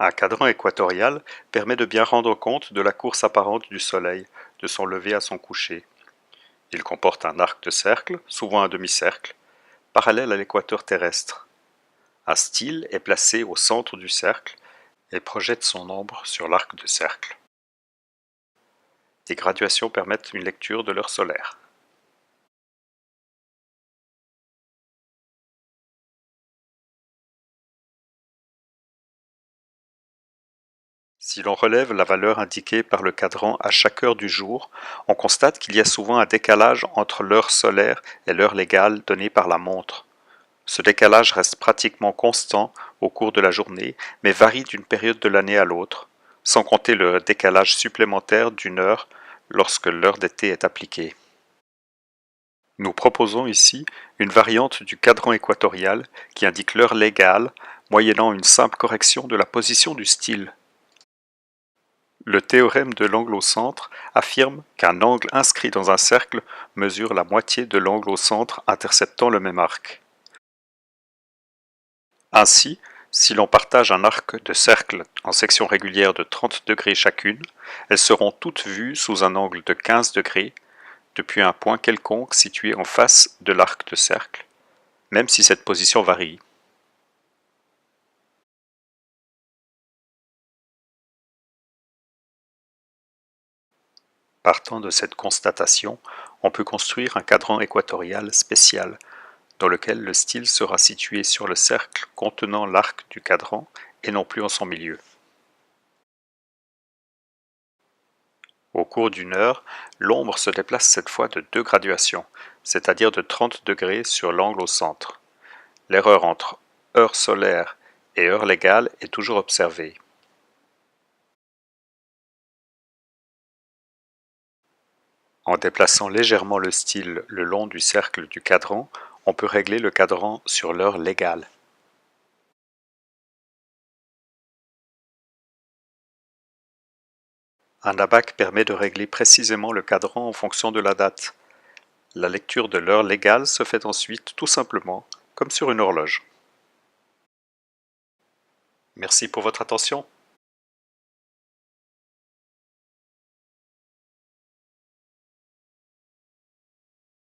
Un cadran équatorial permet de bien rendre compte de la course apparente du Soleil, de son lever à son coucher. Il comporte un arc de cercle, souvent un demi-cercle, parallèle à l'équateur terrestre. Un style est placé au centre du cercle et projette son ombre sur l'arc de cercle. Des graduations permettent une lecture de l'heure solaire. Si l'on relève la valeur indiquée par le cadran à chaque heure du jour, on constate qu'il y a souvent un décalage entre l'heure solaire et l'heure légale donnée par la montre. Ce décalage reste pratiquement constant au cours de la journée, mais varie d'une période de l'année à l'autre, sans compter le décalage supplémentaire d'une heure lorsque l'heure d'été est appliquée. Nous proposons ici une variante du cadran équatorial qui indique l'heure légale, moyennant une simple correction de la position du style. Le théorème de l'angle au centre affirme qu'un angle inscrit dans un cercle mesure la moitié de l'angle au centre interceptant le même arc. Ainsi, si l'on partage un arc de cercle en sections régulières de 30 degrés chacune, elles seront toutes vues sous un angle de 15 degrés depuis un point quelconque situé en face de l'arc de cercle, même si cette position varie. Partant de cette constatation, on peut construire un cadran équatorial spécial, dans lequel le style sera situé sur le cercle contenant l'arc du cadran et non plus en son milieu. Au cours d'une heure, l'ombre se déplace cette fois de 2 graduations, c'est-à-dire de 30 degrés sur l'angle au centre. L'erreur entre heure solaire et heure légale est toujours observée. En déplaçant légèrement le style le long du cercle du cadran, on peut régler le cadran sur l'heure légale. Un abaque permet de régler précisément le cadran en fonction de la date. La lecture de l'heure légale se fait ensuite tout simplement, comme sur une horloge. Merci pour votre attention.